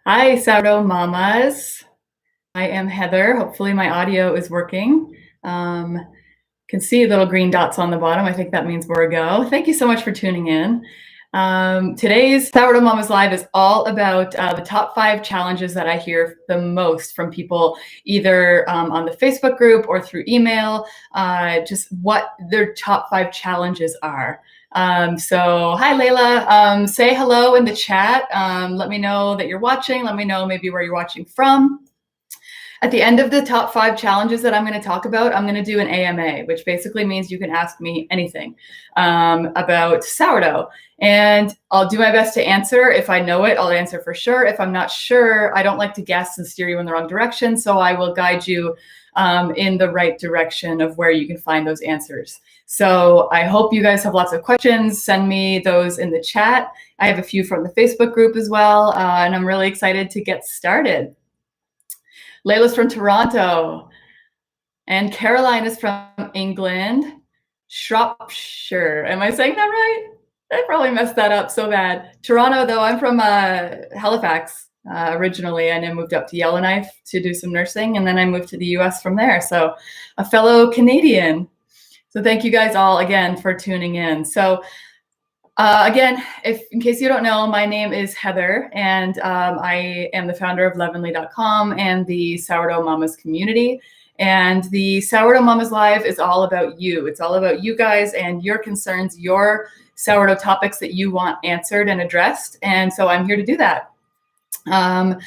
Hi, Sourdough Mamas. I am Heather. Hopefully my audio is working. Can see little green dots on the bottom. I think that means we're a go. Thank you so much for tuning in. Today's Sourdough Mamas Live is all about the top 5 challenges that I hear the most from people, either on the Facebook group or through email, just what their top 5 challenges are. So hi, Layla. Say hello in the chat. Let me know that you're watching. Let me know maybe where you're watching from. At the end of the top 5 challenges that I'm going to talk about, I'm going to do an AMA, which basically means you can ask me anything about sourdough. And I'll do my best to answer. If I know it, I'll answer for sure. If I'm not sure, I don't like to guess and steer you in the wrong direction. So I will guide you in the right direction of where you can find those answers. So I hope you guys have lots of questions. Send me those in the chat. I have a few from the Facebook group as well. And I'm really excited to get started. Layla's from Toronto. And Caroline is from England. Shropshire. Am I saying that right? I probably messed that up so bad. Toronto, though, I'm from Halifax originally, and I moved up to Yellowknife to do some nursing, and then I moved to the US from there. So a fellow Canadian. So thank you guys all again for tuning in. So again, in case you don't know, my name is Heather, and I am the founder of Leavenly.com and the Sourdough Mamas community. And the Sourdough Mamas Live is all about you. It's all about you guys and your concerns, your sourdough topics that you want answered and addressed. And so I'm here to do that. In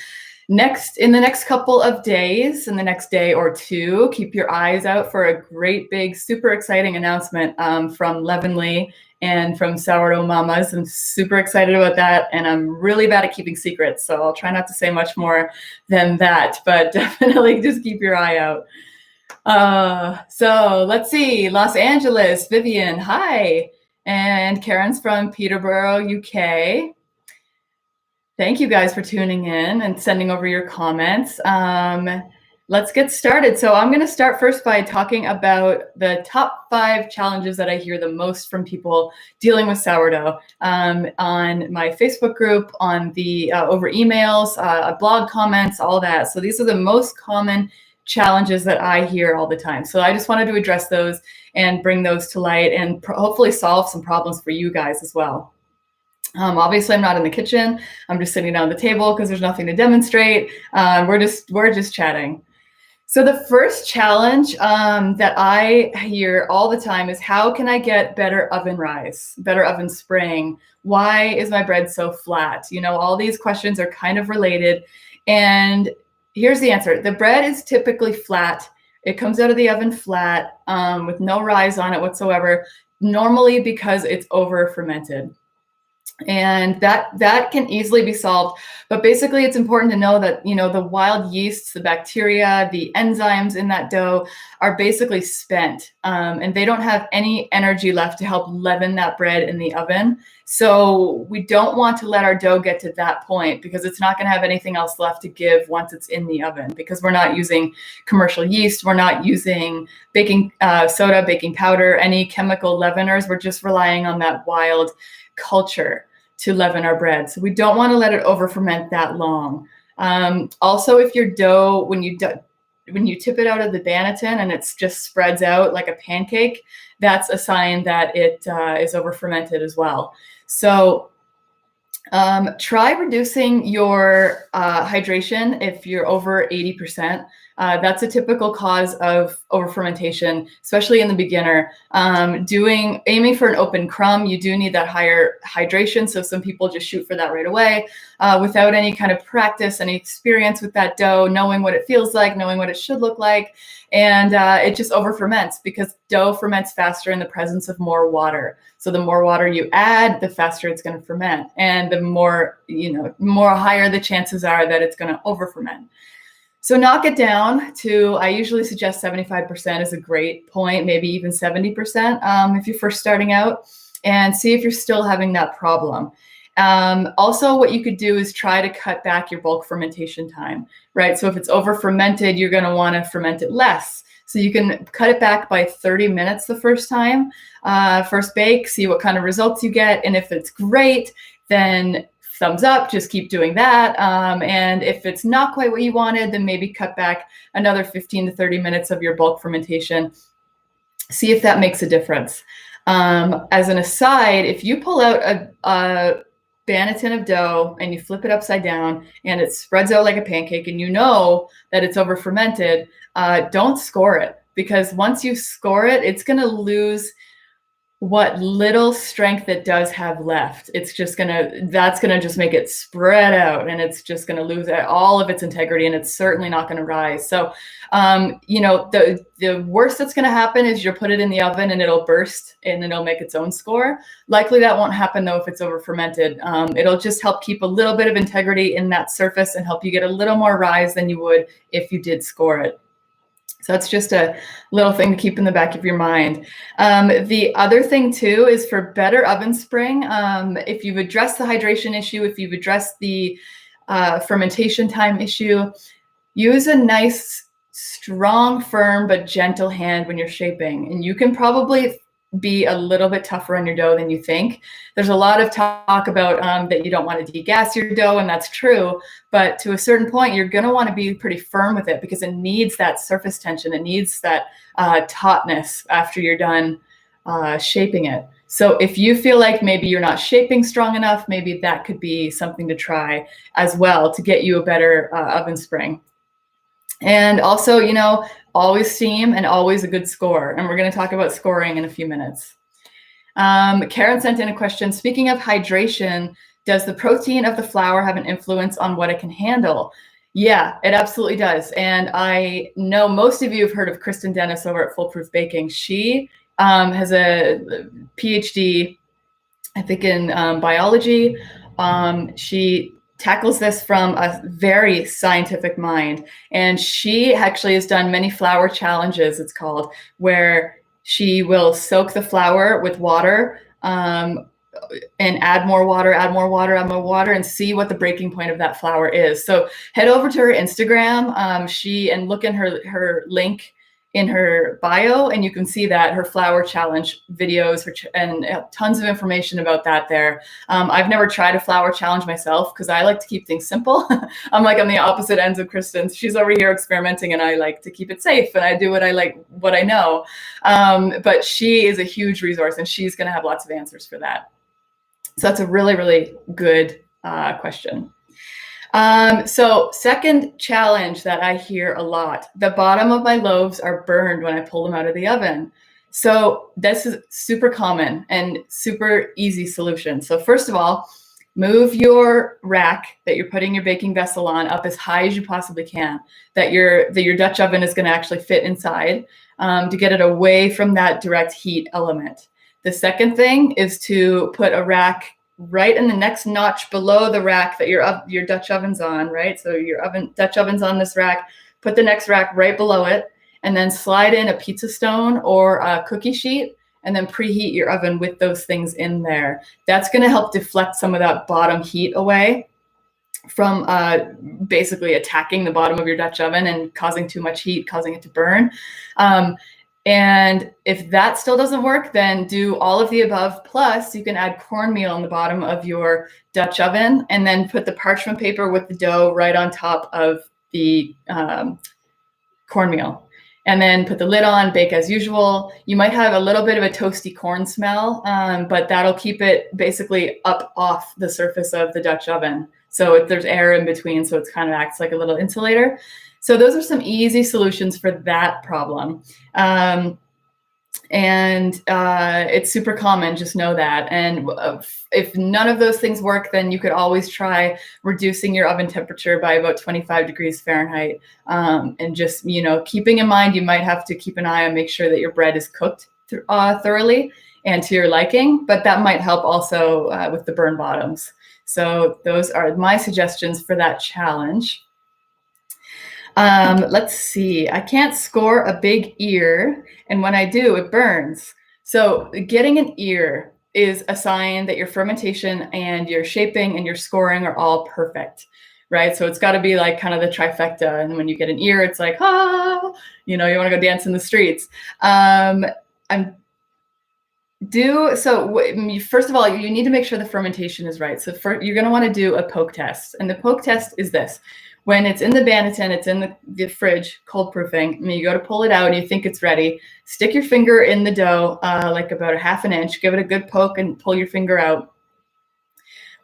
the next couple of days, in the next day or two, keep your eyes out for a great big, super exciting announcement from Leavenly and from Sourdough Mamas. I'm super excited about that, and I'm really bad at keeping secrets, so I'll try not to say much more than that, but definitely just keep your eye out. So let's see, Los Angeles, Vivian, hi. And Karen's from Peterborough, UK. Thank you guys for tuning in and sending over your comments. Let's get started. So I'm going to start first by talking about the top 5 challenges that I hear the most from people dealing with sourdough on my Facebook group, on the over emails, blog comments, all that. So these are the most common challenges that I hear all the time. So I just wanted to address those and bring those to light and hopefully solve some problems for you guys as well. Obviously, I'm not in the kitchen. I'm just sitting down at the table because there's nothing to demonstrate. We're just chatting. So the first challenge that I hear all the time is, how can I get better oven rise, better oven spring? Why is my bread so flat? You know, all these questions are kind of related. And here's the answer. The bread is typically flat. It comes out of the oven flat with no rise on it whatsoever, normally because it's over fermented. And that can easily be solved. But basically, it's important to know that, you know, the wild yeasts, the bacteria, the enzymes in that dough are basically spent, and they don't have any energy left to help leaven that bread in the oven. So we don't want to let our dough get to that point, because it's not going to have anything else left to give once it's in the oven, because we're not using commercial yeast. We're not using baking soda, baking powder, any chemical leaveners. We're just relying on that wild culture to leaven our bread. So we don't want to let it over ferment that long. Also, if your dough, when you tip it out of the banneton and it just spreads out like a pancake, that's a sign that it is over fermented as well. So try reducing your hydration if you're over 80%. That's a typical cause of over-fermentation, especially in the beginner. Aiming for an open crumb, you do need that higher hydration. So some people just shoot for that right away without any kind of practice, any experience with that dough, knowing what it feels like, knowing what it should look like. And it just over-ferments, because dough ferments faster in the presence of more water. So the more water you add, the faster it's going to ferment. And the more higher the chances are that it's going to over-ferment. So knock it down to, I usually suggest 75% is a great point, maybe even 70% if you're first starting out, and see if you're still having that problem. Also, what you could do is try to cut back your bulk fermentation time, right? So if it's over fermented, you're going to want to ferment it less. So you can cut it back by 30 minutes the first time, first bake, see what kind of results you get. And if it's great, then thumbs up, just keep doing that. And if it's not quite what you wanted, then maybe cut back another 15 to 30 minutes of your bulk fermentation. See if that makes a difference. As an aside, if you pull out a banneton of dough and you flip it upside down and it spreads out like a pancake and you know that it's over fermented, don't score it, because once you score it, it's going to lose what little strength it does have left. That's gonna just make it spread out, and it's just gonna lose all of its integrity, and it's certainly not gonna rise. So, the worst that's gonna happen is you'll put it in the oven and it'll burst and it'll make its own score. Likely that won't happen though if it's over fermented. It'll just help keep a little bit of integrity in that surface and help you get a little more rise than you would if you did score it. So that's just a little thing to keep in the back of your mind. The other thing too is for better oven spring, if you've addressed the hydration issue, if you've addressed the fermentation time issue, use a nice, strong, firm, but gentle hand when you're shaping. And you can probably be a little bit tougher on your dough than you think. There's a lot of talk about that you don't want to degas your dough, and that's true. But to a certain point, you're going to want to be pretty firm with it because it needs that surface tension. It needs that tautness after you're done shaping it. So if you feel like maybe you're not shaping strong enough, maybe that could be something to try as well to get you a better oven spring. And also, always steam and always a good score. And we're going to talk about scoring in a few minutes. Karen sent in a question. Speaking of hydration, does the protein of the flour have an influence on what it can handle? Yeah, it absolutely does. And I know most of you have heard of Kristen Dennis over at Foolproof Baking. She has a PhD, I think, in biology. She tackles this from a very scientific mind. And she actually has done many flour challenges, it's called, where she will soak the flour with water and add more water, and see what the breaking point of that flour is. So head over to her Instagram and look in her link in her bio, and you can see that her flour challenge videos and tons of information about that there. I've never tried a flour challenge myself because I like to keep things simple. I'm like on the opposite ends of Kristen. She's over here experimenting, and I like to keep it safe, and I do what I know. But she is a huge resource, and she's going to have lots of answers for that. So that's a really, really good question. So second challenge that I hear a lot, the bottom of my loaves are burned when I pull them out of the oven. So this is super common and super easy solution. So first of all, move your rack that you're putting your baking vessel on up as high as you possibly can, that your Dutch oven is going to actually fit inside, to get it away from that direct heat element. The second thing is to put a rack right in the next notch below the rack that your Dutch oven's on, right? So your Dutch oven's on this rack, put the next rack right below it, and then slide in a pizza stone or a cookie sheet, and then preheat your oven with those things in there. That's going to help deflect some of that bottom heat away from basically attacking the bottom of your Dutch oven and causing too much heat, causing it to burn. And if that still doesn't work, then do all of the above. Plus, you can add cornmeal on the bottom of your Dutch oven, and then put the parchment paper with the dough right on top of the cornmeal. And then put the lid on, bake as usual. You might have a little bit of a toasty corn smell, but that'll keep it basically up off the surface of the Dutch oven. So there's air in between, so it kind of acts like a little insulator. So those are some easy solutions for that problem. It's super common, just know that. And if none of those things work, then you could always try reducing your oven temperature by about 25 degrees Fahrenheit. And just, keeping in mind, you might have to keep an eye on, make sure that your bread is cooked thoroughly and to your liking, but that might help also with the burn bottoms. So those are my suggestions for that challenge. Let's see. I can't score a big ear, and when I do, it burns. So getting an ear is a sign that your fermentation and your shaping and your scoring are all perfect, right? So it's got to be like kind of the trifecta. And when you get an ear, it's like, you want to go dance in the streets. First of all, you need to make sure the fermentation is right. So you're going to want to do a poke test. And the poke test is this. When it's in the Banneton, it's in the fridge, cold proofing, and you go to pull it out and you think it's ready, stick your finger in the dough, like about a half an inch, give it a good poke and pull your finger out.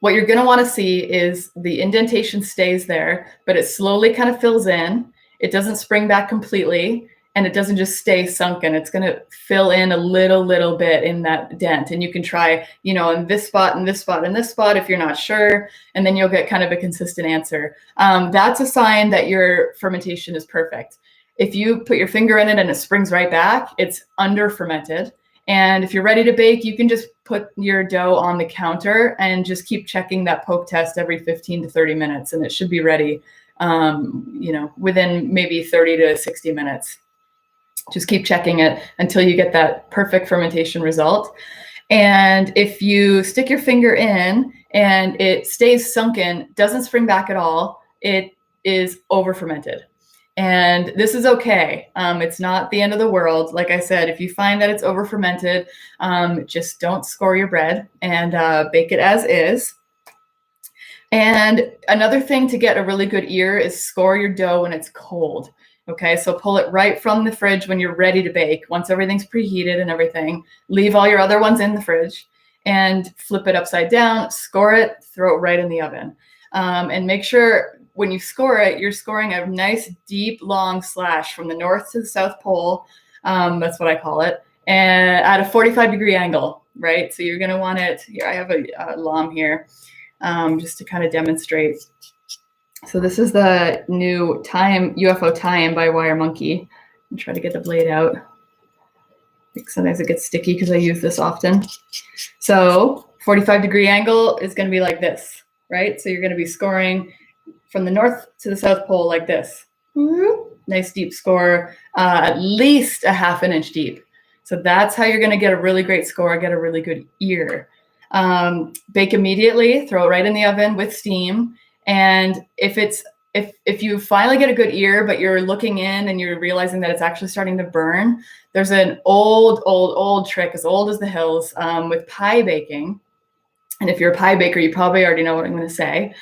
What you're going to want to see is the indentation stays there, but it slowly kind of fills in. It doesn't spring back completely, and it doesn't just stay sunken. It's going to fill in a little bit in that dent. And you can try, in this spot, and this spot, and this spot if you're not sure, and then you'll get kind of a consistent answer. That's a sign that your fermentation is perfect. If you put your finger in it and it springs right back, it's under fermented. And if you're ready to bake, you can just put your dough on the counter and just keep checking that poke test every 15 to 30 minutes, and it should be ready, within maybe 30 to 60 minutes. Just keep checking it until you get that perfect fermentation result. And if you stick your finger in and it stays sunken, doesn't spring back at all, it is over fermented. And this is okay. It's not the end of the world. Like I said, if you find that it's over fermented, just don't score your bread and bake it as is. And another thing to get a really good ear is score your dough when it's cold. Okay, so pull it right from the fridge when you're ready to bake. Once everything's preheated and everything, leave all your other ones in the fridge and flip it upside down, score it, throw it right in the oven. And make sure when you score it, you're scoring a nice, deep, long slash from the north to the south pole. That's what I call it. And at a 45-degree angle, right? So you're going to want it. Here, I have a lom here just to kind of demonstrate. So this is the new UFO tie-in by Wire Monkey. I'll try to get the blade out. Sometimes it gets sticky because I use this often. So 45-degree angle is going to be like this, right? So you're going to be scoring from the north to the south pole like this. Nice deep score, at least a half an inch deep. So that's how you're going to get a really great score, get a really good ear. Bake immediately, throw it right in the oven with steam. And if you finally get a good ear, but you're looking in and you're realizing that it's actually starting to burn, there's an old trick, as old as the hills, with pie baking. And if you're a pie baker, you probably already know what I'm going to say.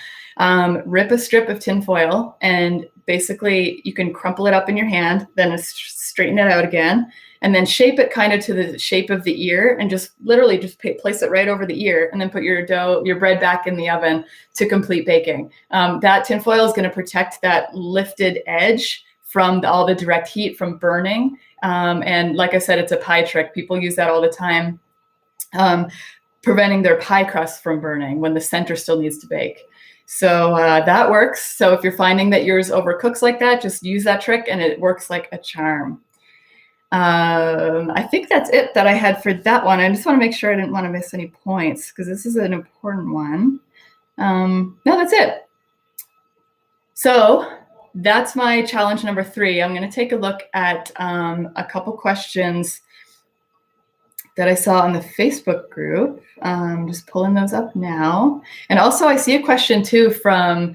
Rip a strip of tin foil, and basically you can crumple it up in your hand, then straighten it out again, and then shape it kind of to the shape of the ear, and just literally just place it right over the ear, and then put your bread back in the oven to complete baking. That tin foil is going to protect that lifted edge from all the direct heat from burning. And like I said, it's a pie trick. People use that all the time, preventing their pie crust from burning when the center still needs to bake. So that works. So if you're finding that yours overcooks like that, just use that trick and it works like a charm. I think that's it that I had for that one. I just want to make sure I didn't want to miss any points because this is an important one. No, that's it. So that's my challenge number 3. I'm going to take a look at a couple questions that I saw on the Facebook group. Just pulling those up now. And also I see a question too from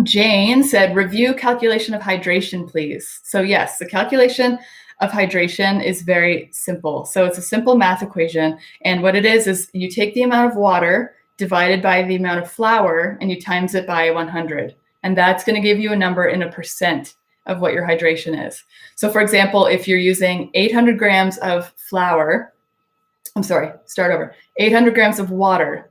Jane said, review calculation of hydration, please. So yes, the calculation of hydration is very simple. So it's a simple math equation. And what it is you take the amount of water divided by the amount of flour and you times it by 100. And that's going to give you a number in a percent of what your hydration is. So for example, if you're using 800 grams of flour, 800 grams of water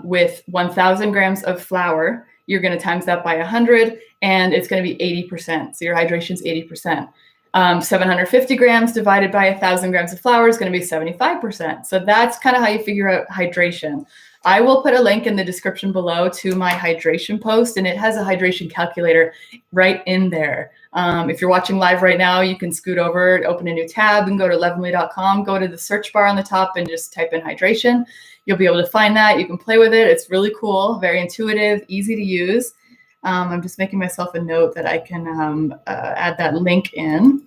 with 1,000 grams of flour, you're going to times that by 100 and it's going to be 80%. So your hydration is 80%. 750 grams divided by 1,000 grams of flour is going to be 75%. So that's kind of how you figure out hydration. I will put a link in the description below to my hydration post, and it has a hydration calculator right in there. If you're watching live right now, you can scoot over, open a new tab, and go to levenly.com, go to the search bar on the top, and just type in hydration. You'll be able to find that. You can play with it. It's really cool, very intuitive, easy to use. I'm just making myself a note that I can add that link in.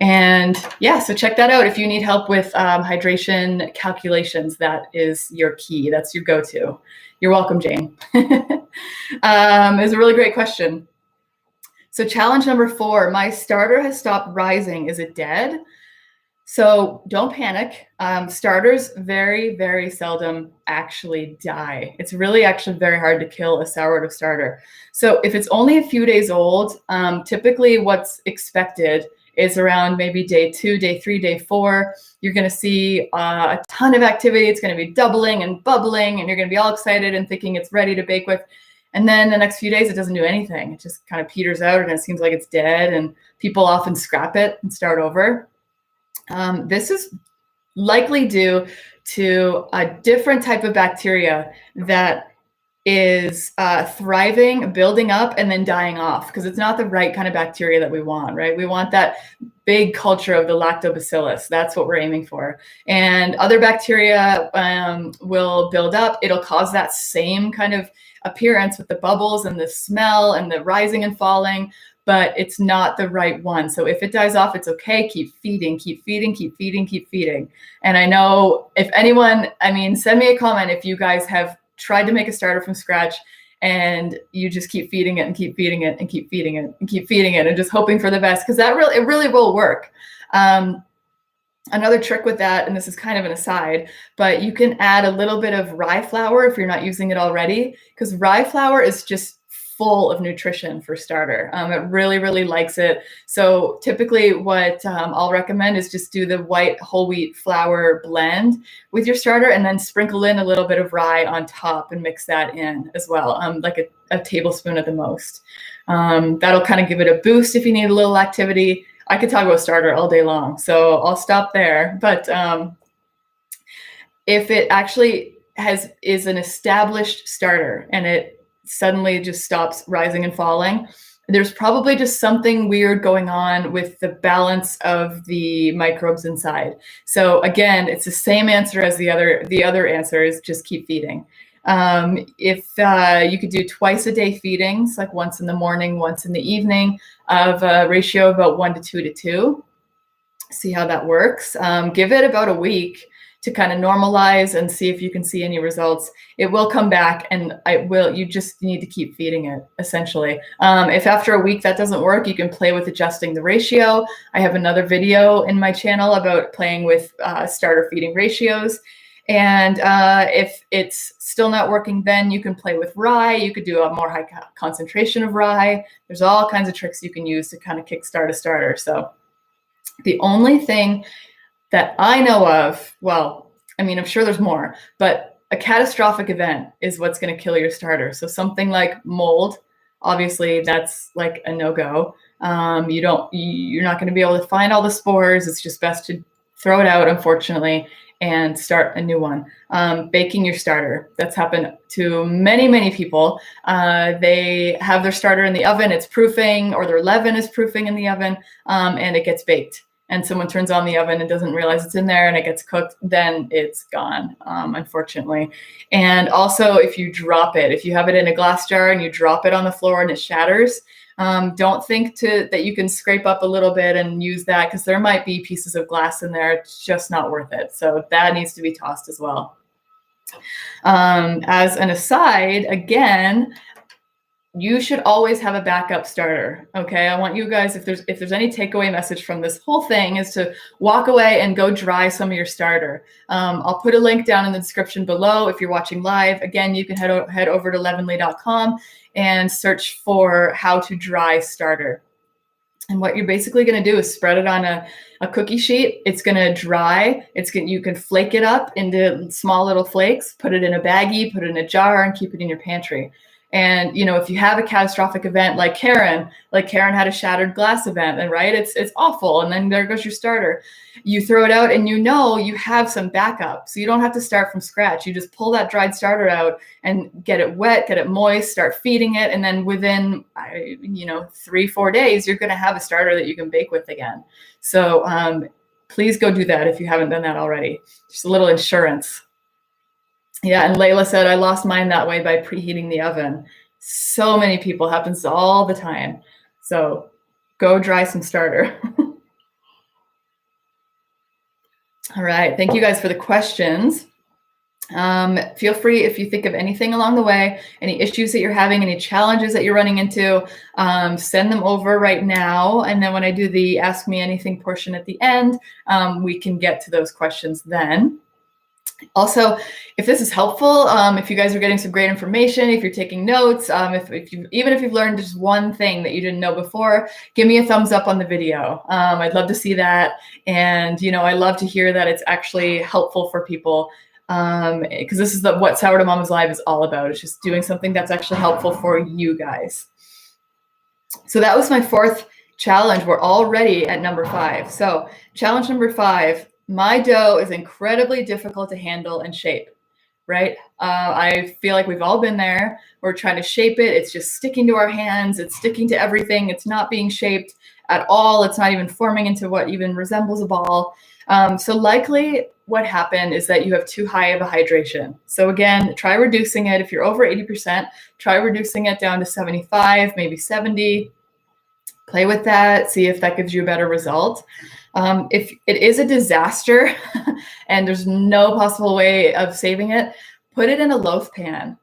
And yeah, so check that out. If you need help with hydration calculations, that is your key. That's your go-to. You're welcome, Jane. It's a really great question. So challenge number 4, my starter has stopped rising. Is it dead? So don't panic. Starters very, very seldom actually die. It's really actually very hard to kill a sourdough starter. So if it's only a few days old, typically what's expected is around maybe day 2, day 3, day 4. You're going to see a ton of activity. It's going to be doubling and bubbling, and you're going to be all excited and thinking it's ready to bake with. And then the next few days, it doesn't do anything. It just kind of peters out, and it seems like it's dead, and people often scrap it and start over. This is likely due to a different type of bacteria that is thriving, building up, and then dying off, because it's not the right kind of bacteria that we want, right? We want that big culture of the lactobacillus. That's what we're aiming for. And other bacteria will build up. It'll cause that same kind of appearance with the bubbles and the smell and the rising and falling, but it's not the right one. So if it dies off, it's okay. Keep feeding, keep feeding, keep feeding, keep feeding. And I know if anyone, send me a comment if you guys have tried to make a starter from scratch and you just keep feeding it and keep feeding it and keep feeding it and keep feeding it and just hoping for the best, because it really will work. Another trick with that, and this is kind of an aside, but you can add a little bit of rye flour if you're not using it already, because rye flour is just full of nutrition for starter. It really, really likes it. So typically what I'll recommend is just do the white whole wheat flour blend with your starter, and then sprinkle in a little bit of rye on top and mix that in as well, like a tablespoon at the most. That'll kind of give it a boost if you need a little activity. I could talk about starter all day long, so I'll stop there. But if it actually is an established starter and it suddenly just stops rising and falling, there's probably just something weird going on with the balance of the microbes inside. So again, it's the same answer as the other answer is just keep feeding. If you could do twice a day feedings, like once in the morning, once in the evening, of a ratio of about 1 to 2 to 2, see how that works. Give it about a week to kind of normalize and see if you can see any results. It will come back, and you just need to keep feeding it, essentially. If after a week that doesn't work, you can play with adjusting the ratio. I have another video in my channel about playing with starter feeding ratios. And if it's still not working, then you can play with rye. You could do a more high concentration of rye. There's all kinds of tricks you can use to kind of kickstart a starter. So the only thing that I know of, well, I'm sure there's more, but a catastrophic event is what's going to kill your starter. So something like mold, obviously that's like a no-go. You're not going to be able to find all the spores. It's just best to throw it out, unfortunately, and start a new one. Baking your starter. That's happened to many, many people. They have their starter in the oven, it's proofing, or their leaven is proofing in the oven, and it gets baked. And someone turns on the oven and doesn't realize it's in there, and it gets cooked, then it's gone, unfortunately. And also, if you drop it, if you have it in a glass jar and you drop it on the floor and it shatters, don't think that you can scrape up a little bit and use that, because there might be pieces of glass in there. It's just not worth it. So that needs to be tossed as well. As an aside, again, you should always have a backup starter. Okay, I want you guys, if there's any takeaway message from this whole thing, is to walk away and go dry some of your starter. I'll put a link down in the description below if you're watching live. Again, you can head over to leavenly.com and search for how to dry starter. And what you're basically going to do is spread it on a cookie sheet. It's going to dry. You can flake it up into small little flakes, put it in a baggie, put it in a jar, and keep it in your pantry. And, if you have a catastrophic event like Karen had a shattered glass event, and right, it's awful. And then there goes your starter. You throw it out and you have some backup. So you don't have to start from scratch. You just pull that dried starter out and get it wet, get it moist, start feeding it. And then within, 3-4 days, you're going to have a starter that you can bake with again. So please go do that if you haven't done that already. Just a little insurance. Yeah, and Layla said, I lost mine that way by preheating the oven. So many people, happens all the time. So go dry some starter. All right, thank you guys for the questions. Feel free, if you think of anything along the way, any issues that you're having, any challenges that you're running into, send them over right now. And then when I do the Ask Me Anything portion at the end, we can get to those questions then. Also, if this is helpful, if you guys are getting some great information, if you're taking notes, even if you've learned just one thing that you didn't know before, give me a thumbs up on the video. I'd love to see that. And, I love to hear that it's actually helpful for people, because this is what Sourdough Mama's Live is all about. It's just doing something that's actually helpful for you guys. So that was my 4th challenge. We're already at number 5. So challenge number 5, my dough is incredibly difficult to handle and shape, right? I feel like we've all been there. We're trying to shape it. It's just sticking to our hands. It's sticking to everything. It's not being shaped at all. It's not even forming into what even resembles a ball. So likely what happened is that you have too high of a hydration. So again, try reducing it. If you're over 80%, try reducing it down to 75, maybe 70. Play with that. See if that gives you a better result. If it is a disaster and there's no possible way of saving it, put it in a loaf pan.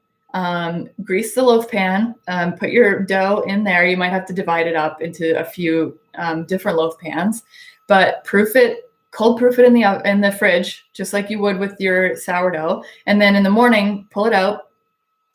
Grease the loaf pan, put your dough in there. You might have to divide it up into a few different loaf pans, but cold proof it in the fridge, just like you would with your sourdough. And then in the morning, pull it out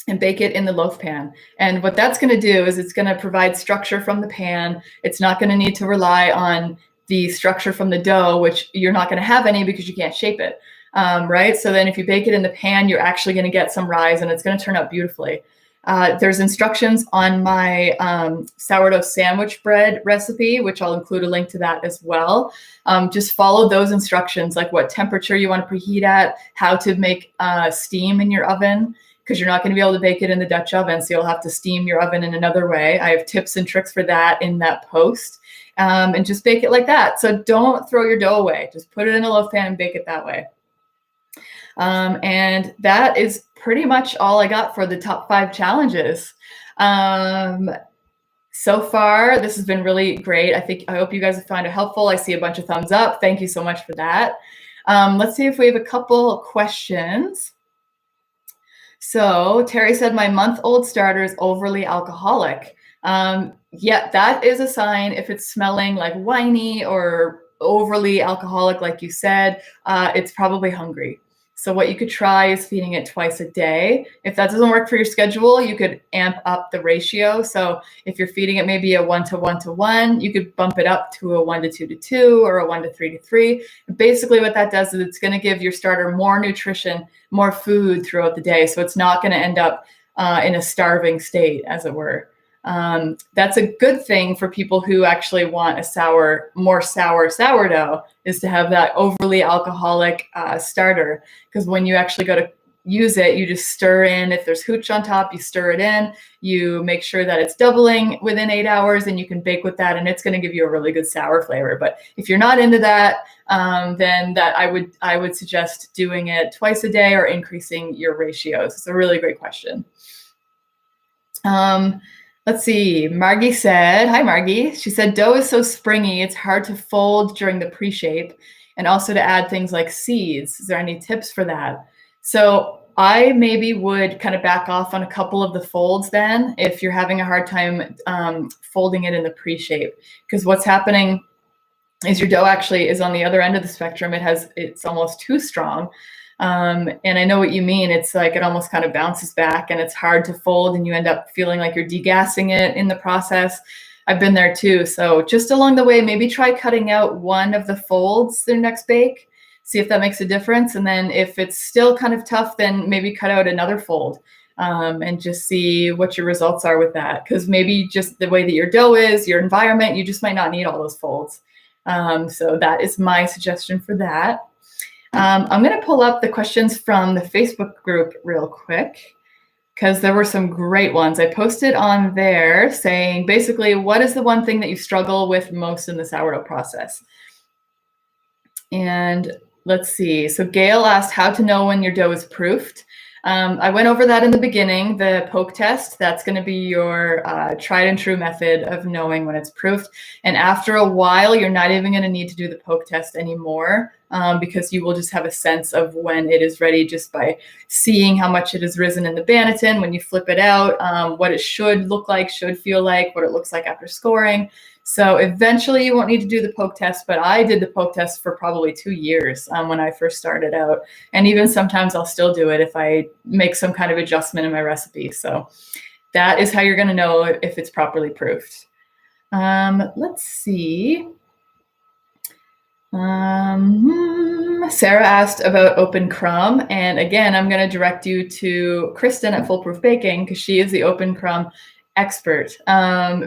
and bake it in the loaf pan. And what that's going to do is it's going to provide structure from the pan. It's not going to need to rely on the structure from the dough, which you're not going to have any because you can't shape it, right? So then if you bake it in the pan, you're actually going to get some rise and it's going to turn out beautifully. There's instructions on my sourdough sandwich bread recipe, which I'll include a link to that as well. Just follow those instructions, like what temperature you want to preheat at, how to make steam in your oven, because you're not going to be able to bake it in the Dutch oven, so you'll have to steam your oven in another way. I have tips and tricks for that in that post. And just bake it like that. So don't throw your dough away. Just put it in a loaf pan and bake it that way. And that is pretty much all I got for the top 5 challenges. So far, this has been really great. I hope you guys have found it helpful. I see a bunch of thumbs up. Thank you so much for that. Let's see if we have a couple questions. So Terry said, my month-old starter is overly alcoholic. Yeah, that is a sign. If it's smelling like winey or overly alcoholic, like you said, it's probably hungry. So what you could try is feeding it twice a day. If that doesn't work for your schedule, you could amp up the ratio. So if you're feeding it maybe a 1-to-1-to-1, you could bump it up to a 1-to-2-to-2 or a 1-to-3-to-3. Basically what that does is it's going to give your starter more nutrition, more food throughout the day. So it's not going to end up in a starving state, as it were. That's a good thing for people who actually want a more sour sourdough, is to have that overly alcoholic starter. Because when you actually go to use it, you just stir in. If there's hooch on top, you stir it in. You make sure that it's doubling within 8 hours, and you can bake with that, and it's going to give you a really good sour flavor. But if you're not into that, then I would suggest doing it twice a day or increasing your ratios. It's a really great question. Let's see. Margie said, hi, Margie. She said, dough is so springy, it's hard to fold during the pre-shape, and also to add things like seeds. Is there any tips for that? So I maybe would kind of back off on a couple of the folds then, if you're having a hard time folding it in the pre-shape, because what's happening is your dough actually is on the other end of the spectrum. It's almost too strong. And I know what you mean. It's like it almost kind of bounces back and it's hard to fold, and you end up feeling like you're degassing it in the process. I've been there too. So just along the way, maybe try cutting out one of the folds the next bake, see if that makes a difference. And then if it's still kind of tough, then maybe cut out another fold, and just see what your results are with that. Because maybe just the way that your dough is, your environment, you just might not need all those folds. So that is my suggestion for that. I'm going to pull up the questions from the Facebook group real quick, because there were some great ones. I posted on there saying, basically, what is the one thing that you struggle with most in the sourdough process? And let's see. So Gail asked how to know when your dough is proofed. I went over that in the beginning, the poke test. That's going to be your tried and true method of knowing when it's proofed. And after a while, you're not even going to need to do the poke test anymore, because you will just have a sense of when it is ready just by seeing how much it has risen in the Banneton when you flip it out, what it should look like, should feel like, what it looks like after scoring. So eventually you won't need to do the poke test, but I did the poke test for probably 2 years when I first started out. And even sometimes I'll still do it if I make some kind of adjustment in my recipe. So that is how you're going to know if it's properly proofed. Let's see. Sarah asked about open crumb. And again, I'm going to direct you to Kristen at Foolproof Baking because she is the open crumb expert.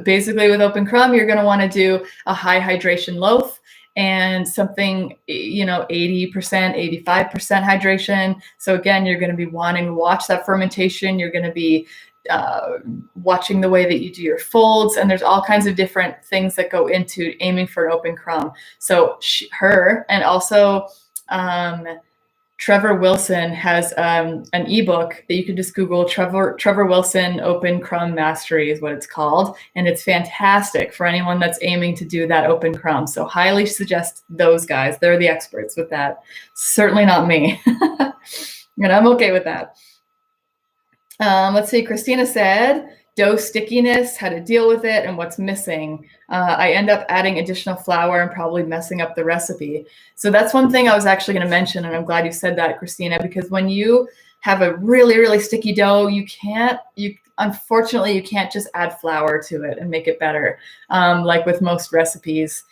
Basically with open crumb, you're going to want to do a high hydration loaf and something, 80%, 85% hydration. So again, you're going to be wanting to watch that fermentation. You're going to be watching the way that you do your folds, and there's all kinds of different things that go into aiming for an open crumb. So her and also Trevor Wilson has an ebook that you can just Google. Trevor Wilson Open Crumb Mastery is what it's called. And it's fantastic for anyone that's aiming to do that open crumb. So highly suggest those guys. They're the experts with that. Certainly not me. And I'm okay with that. Let's see, Christina said, dough stickiness, how to deal with it, and what's missing. I end up adding additional flour and probably messing up the recipe. So that's one thing I was actually going to mention, and I'm glad you said that, Christina, because when you have a really, really sticky dough, unfortunately, you can't just add flour to it and make it better. Like with most recipes,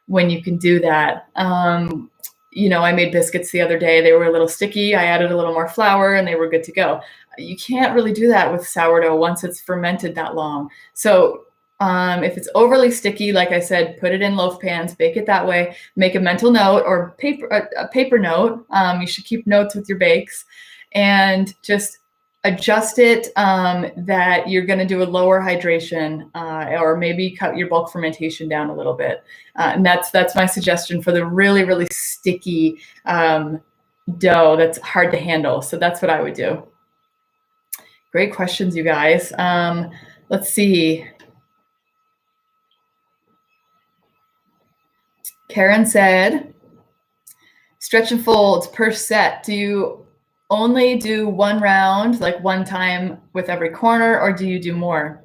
when you can do that. I made biscuits the other day. They were a little sticky. I added a little more flour and they were good to go. You can't really do that with sourdough once it's fermented that long. So if it's overly sticky, like I said, put it in loaf pans, bake it that way, make a mental note or a paper note. You should keep notes with your bakes and just adjust it that you're going to do a lower hydration or maybe cut your bulk fermentation down a little bit. And that's my suggestion for the really, really sticky dough that's hard to handle. So that's what I would do. Great questions, you guys. Let's see. Karen said, stretch and folds per set. Do you only do one round, like one time with every corner, or do you do more?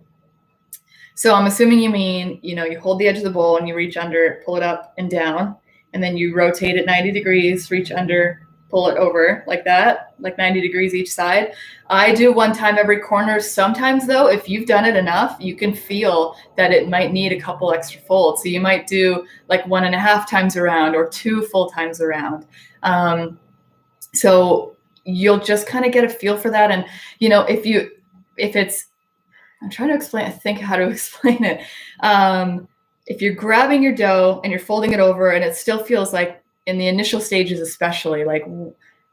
So I'm assuming you mean, you hold the edge of the bowl and you reach under, pull it up and down, and then you rotate it 90 degrees, reach under, pull it over like that, like 90 degrees each side. I do one time every corner. Sometimes though, if you've done it enough, you can feel that it might need a couple extra folds. So you might do like 1.5 times around or 2 full times around. So you'll just kind of get a feel for that. And, I'm trying to think how to explain it. If you're grabbing your dough and you're folding it over and it still feels like in the initial stages, especially like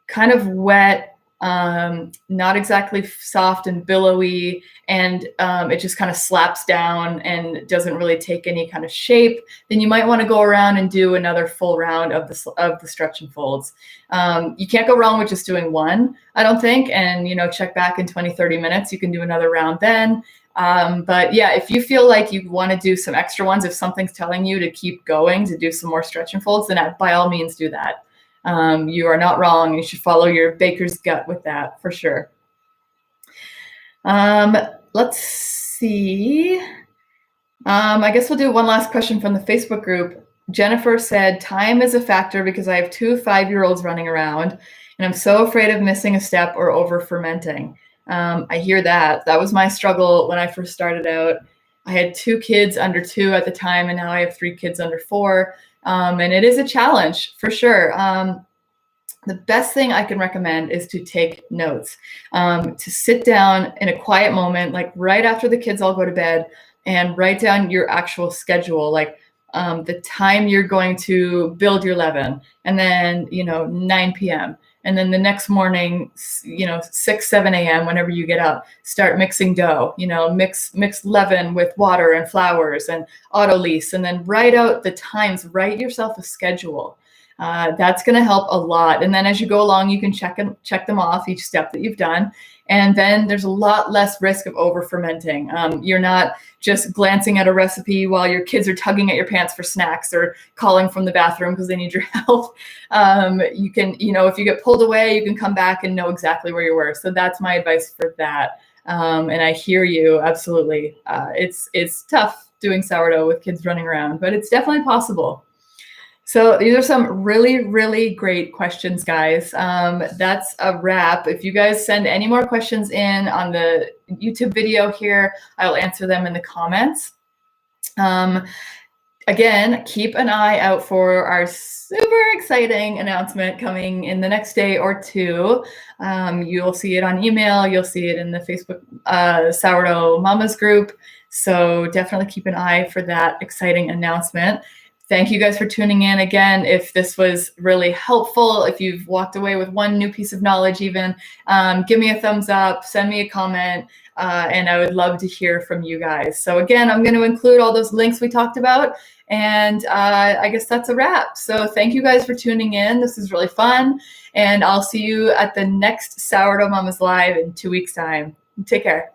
kind of wet, not exactly soft and billowy, and it just kind of slaps down and doesn't really take any kind of shape, then you might want to go around and do another full round of the stretch and folds. You can't go wrong with just doing one, I don't think. And, check back in 20, 30 minutes, you can do another round then. But yeah, if you feel like you want to do some extra ones, if something's telling you to keep going, to do some more stretch and folds, then by all means do that. You are not wrong. You should follow your baker's gut with that for sure. Let's see. I guess we'll do one last question from the Facebook group. Jennifer said, time is a factor because I have 2 5-year-olds running around and I'm so afraid of missing a step or over fermenting. I hear that. That was my struggle when I first started out. I had 2 kids under 2 at the time, and now I have 3 kids under 4. And it is a challenge for sure. The best thing I can recommend is to take notes, to sit down in a quiet moment, like right after the kids all go to bed, and write down your actual schedule, like the time you're going to build your leaven, and then, 9 p.m. And then the next morning, 6, 7 a.m., whenever you get up, start mixing dough, mix leaven with water and flours and autolyse, and then write out the times, write yourself a schedule. That's going to help a lot. And then as you go along, you can check them off, each step that you've done. And then there's a lot less risk of over fermenting. You're not just glancing at a recipe while your kids are tugging at your pants for snacks or calling from the bathroom because they need your help. You can, if you get pulled away, you can come back and know exactly where you were. So that's my advice for that. And I hear you, absolutely. It's tough doing sourdough with kids running around, but it's definitely possible. So these are some really, really great questions, guys. That's a wrap. If you guys send any more questions in on the YouTube video here, I'll answer them in the comments. Again, keep an eye out for our super exciting announcement coming in the next day or two. You'll see it on email. You'll see it in the Facebook Sourdough Mamas group. So definitely keep an eye for that exciting announcement. Thank you guys for tuning in. Again, if this was really helpful, if you've walked away with one new piece of knowledge even, give me a thumbs up, send me a comment, and I would love to hear from you guys. So again, I'm going to include all those links we talked about, and I guess that's a wrap. So thank you guys for tuning in. This is really fun, and I'll see you at the next Sourdough Mamas Live in 2 weeks' time. Take care.